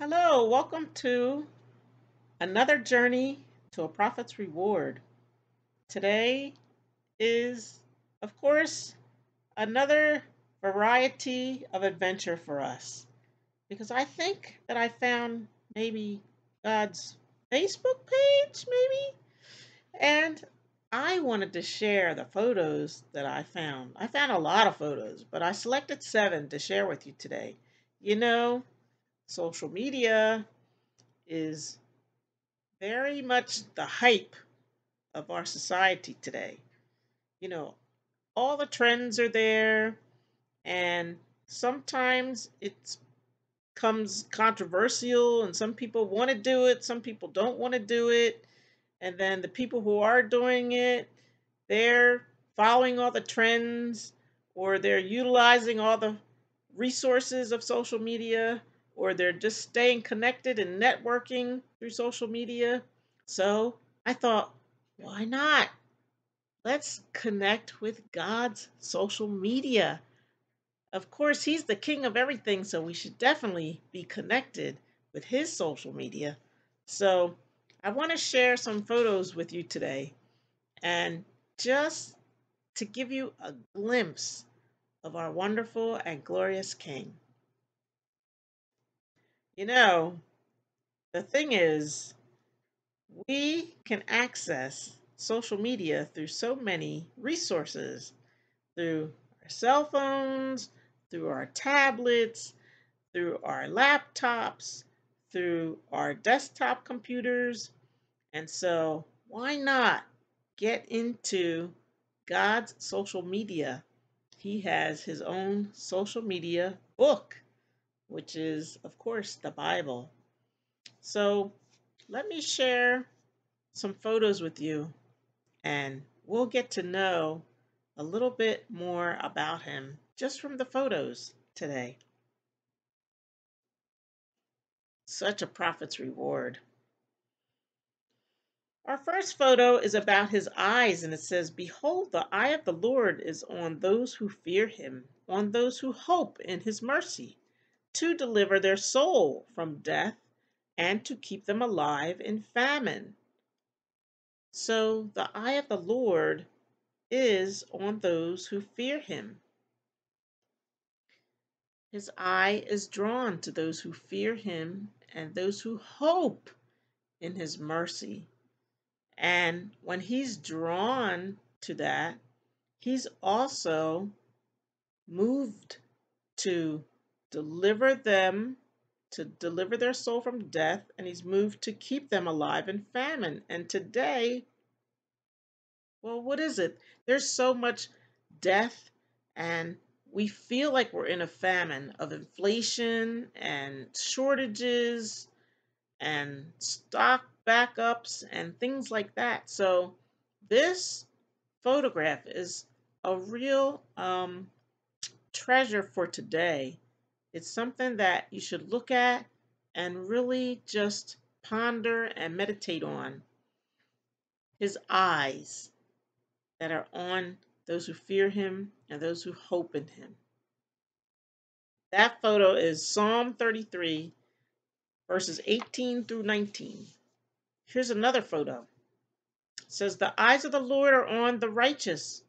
Hello, welcome to another journey to a prophet's reward. Today is, of course, another variety of adventure for us because I think that I found maybe God's Facebook page, maybe, and I wanted to share the photos that I found. I found a lot of photos, but I selected 7 to share with you today. You know, social media is very much the hype of our society today. You know, all the trends are there, and sometimes it comes controversial, and some people want to do it, some people don't want to do it. And then the people who are doing it, they're following all the trends, or they're utilizing all the resources of social media, or they're just staying connected and networking through social media. So I thought, why not? Let's connect with God's social media. Of course, He's the king of everything, so we should definitely be connected with His social media. So I want to share some photos with you today, and just to give you a glimpse of our wonderful and glorious King. You know, the thing is, we can access social media through so many resources, through our cell phones, through our tablets, through our laptops, through our desktop computers. And so, why not get into God's social media? He has his own social media book, which is, of course, the Bible. So, let me share some photos with you, and we'll get to know a little bit more about him just from the photos today. Such a prophet's reward. Our first photo is about his eyes, and it says, "Behold, the eye of the Lord is on those who fear him, on those who hope in his mercy, to deliver their soul from death and to keep them alive in famine." So the eye of the Lord is on those who fear him. His eye is drawn to those who fear him and those who hope in his mercy. And when he's drawn to that, he's also moved to deliver them, to deliver their soul from death, and he's moved to keep them alive in famine. And today, well, what is it? There's so much death, and we feel like we're in a famine of inflation and shortages and stock backups and things like that. So, this photograph is a real treasure for today. It's something that you should look at and really just ponder and meditate on. His eyes that are on those who fear him and those who hope in him. That photo is Psalm 33, verses 18 through 19. Here's another photo. It says, "The eyes of the Lord are on the righteous,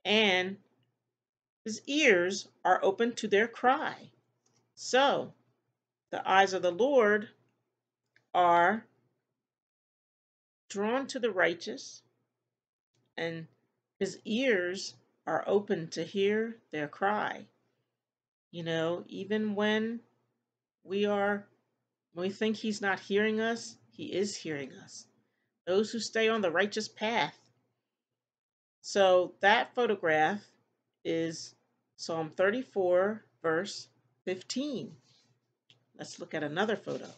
and his ears are open to their cry." So, the eyes of the Lord are drawn to the righteous, and his ears are open to hear their cry. You know, even we are when we think he's not hearing us, he is hearing us. Those who stay on the righteous path. So that photograph is Psalm 34, verse 15. Let's look at another photo.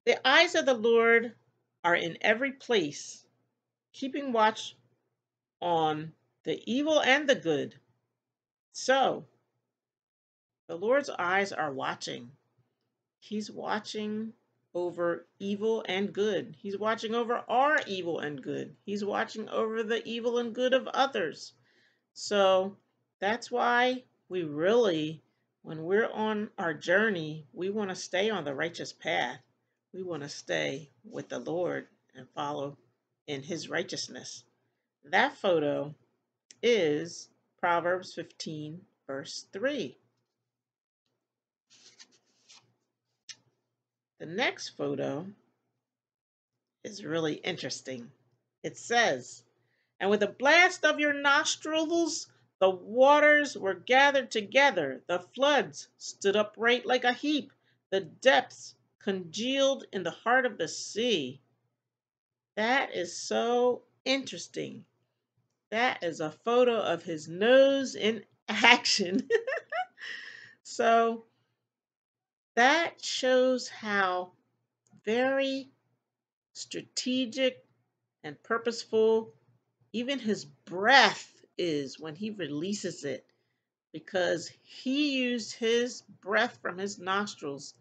"The eyes of the Lord are in every place, keeping watch on the evil and the good." So the Lord's eyes are watching. He's watching over evil and good. He's watching over our evil and good. He's watching over the evil and good of others. So that's why we really When we're on our journey, we want to stay on the righteous path. We want to stay with the Lord and follow in his righteousness. That photo is Proverbs 15, verse 3. The next photo is really interesting. It says, "And with a blast of your nostrils, the waters were gathered together, the floods stood upright like a heap, the depths congealed in the heart of the sea." That is so interesting. That is a photo of his nose in action. So that shows how very strategic and purposeful even his breath is when he releases it, because he used his breath from his nostrils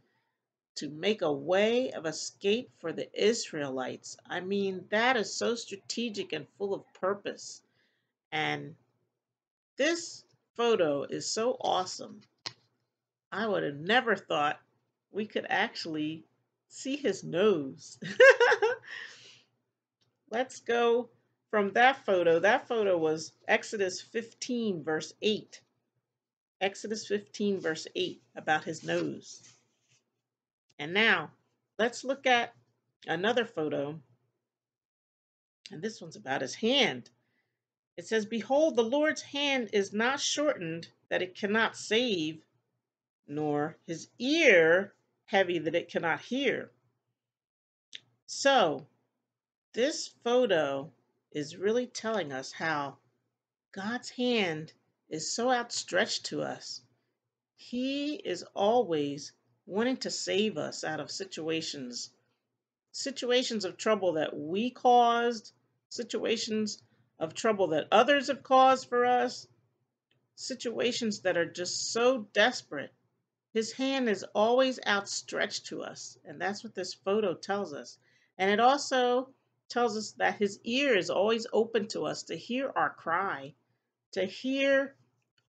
to make a way of escape for the Israelites. I mean, that is so strategic and full of purpose. And this photo is so awesome. I would have never thought we could actually see his nose. Let's go from that photo. That photo was Exodus 15, verse 8. Exodus 15, verse 8, about his nose. And now, let's look at another photo. And this one's about his hand. It says, "Behold, the Lord's hand is not shortened that it cannot save, nor his ear heavy that it cannot hear." So, this photo is really telling us how God's hand is so outstretched to us. He is always wanting to save us out of situations of trouble that we caused, situations of trouble that others have caused for us, situations that are just so desperate. His hand is always outstretched to us, and that's what this photo tells us. And it also tells us that his ear is always open to us to hear our cry, to hear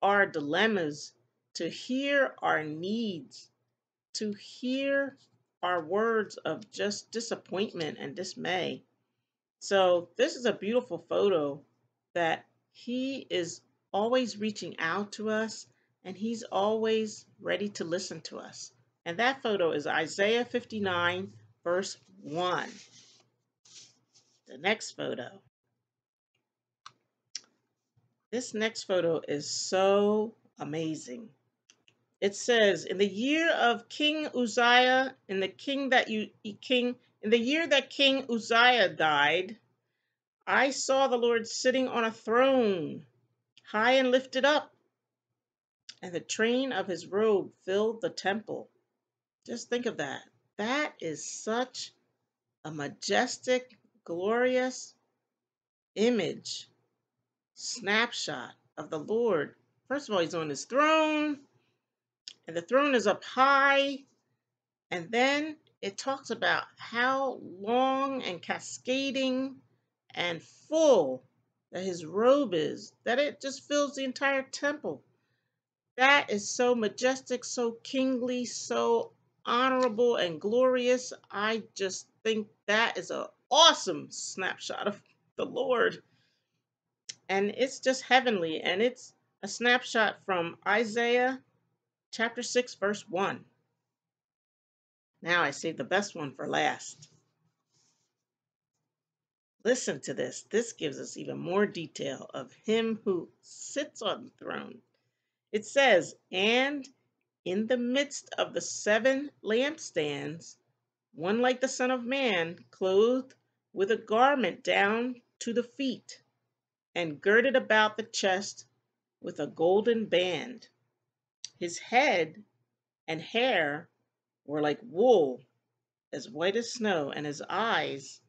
our dilemmas, to hear our needs, to hear our words of just disappointment and dismay. So, this is a beautiful photo that he is always reaching out to us and he's always ready to listen to us. And that photo is Isaiah 59, verse 1. The next photo. This next photo is so amazing. It says, "In the year of King Uzziah, in the year that King Uzziah died, I saw the Lord sitting on a throne, high and lifted up, and the train of his robe filled the temple." Just think of that. That is such a majestic, glorious image, snapshot of the Lord. First of all, he's on his throne, and the throne is up high. And then it talks about how long and cascading and full that his robe is, that it just fills the entire temple. That is so majestic, so kingly, so honorable and glorious. I just think that is an awesome snapshot of the Lord. And it's just heavenly. And it's a snapshot from Isaiah chapter 6, verse 1. Now I saved the best one for last. Listen to this. This gives us even more detail of him who sits on the throne. It says, "And in the midst of the 7 lampstands, one like the Son of Man, clothed with a garment down to the feet, and girded about the chest with a golden band. His head and hair were like wool, as white as snow, and his eyes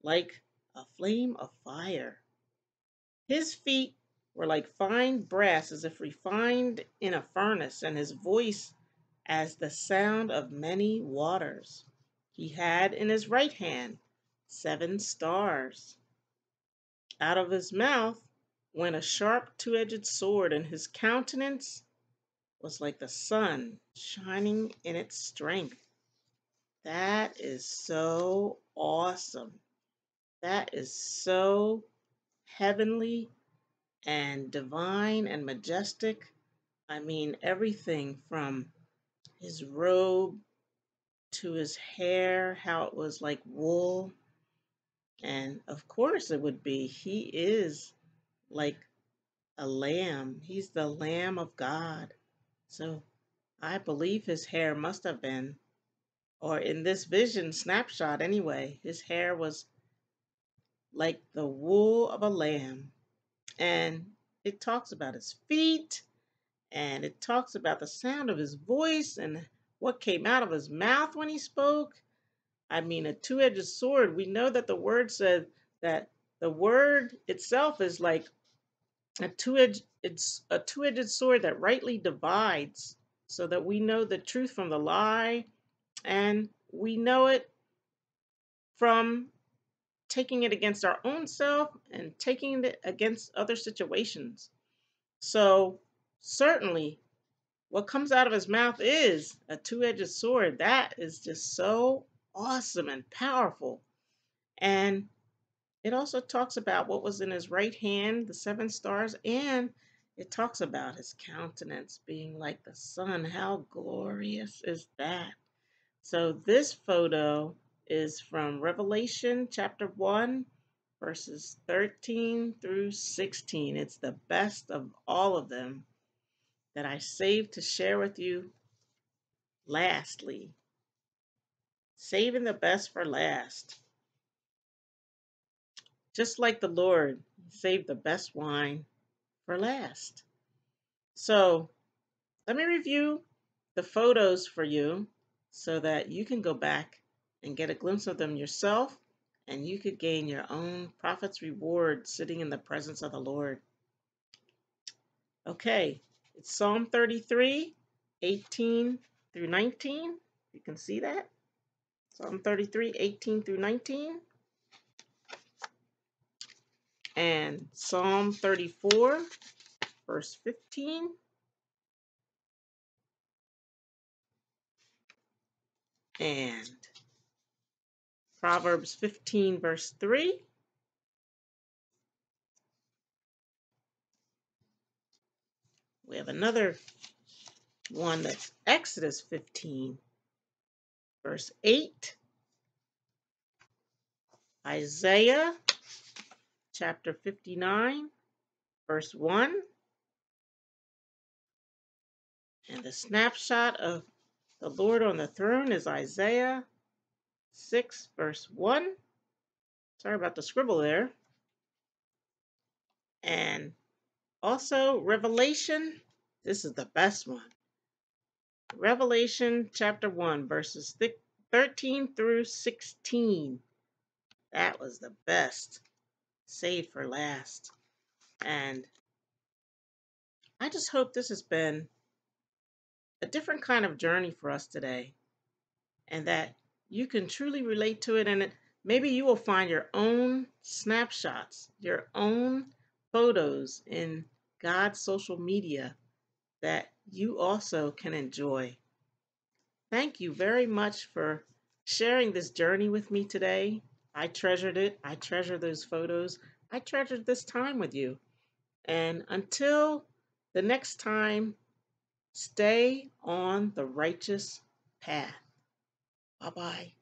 like a flame of fire. His feet were like fine brass, as if refined in a furnace, and his voice as the sound of many waters. He had in his right hand 7 stars. Out of his mouth went a sharp 2-edged sword, and his countenance was like the sun shining in its strength. That is so awesome. That is so heavenly and divine and majestic. I mean, everything from his robe to his hair, how it was like wool. And of course, it would be. He is like a lamb. He's the Lamb of God. So I believe his hair must have been, or in this vision snapshot anyway, his hair was like the wool of a lamb. And it talks about his feet, and it talks about the sound of his voice and what came out of his mouth when he spoke. I mean, a two-edged sword. We know that the word said that the word itself is like a two-edged, it's a two-edged sword that rightly divides, so that we know the truth from the lie, and we know it from taking it against our own self and taking it against other situations. So certainly what comes out of his mouth is a two-edged sword. That is just so awesome and powerful. And it also talks about what was in his right hand, the seven stars, and it talks about his countenance being like the sun. How glorious is that? So this photo is from Revelation chapter 1, verses 13 through 16. It's the best of all of them that I saved to share with you lastly. Saving the best for last. Just like the Lord saved the best wine for last. So let me review the photos for you so that you can go back and get a glimpse of them yourself, and you could gain your own prophet's reward sitting in the presence of the Lord. Okay, it's Psalm 33, 18 through 19. You can see that. Psalm 33, 18 through 19. And Psalm 34, verse 15. And Proverbs 15, verse 3. We have another one that's Exodus 15, verse 8. Isaiah chapter 59, verse 1. And the snapshot of the Lord on the throne is Isaiah 6, verse 1. Sorry about the scribble there. And also Revelation. This is the best one. Revelation chapter 1, verses 13 through 16. That was the best. Saved for last. And I just hope this has been a different kind of journey for us today, and that you can truly relate to it, and maybe you will find your own snapshots, your own photos in God's social media that you also can enjoy. Thank you very much for sharing this journey with me today. I treasured it. I treasure those photos. I treasured this time with you. And until the next time, stay on the righteous path. Bye-bye.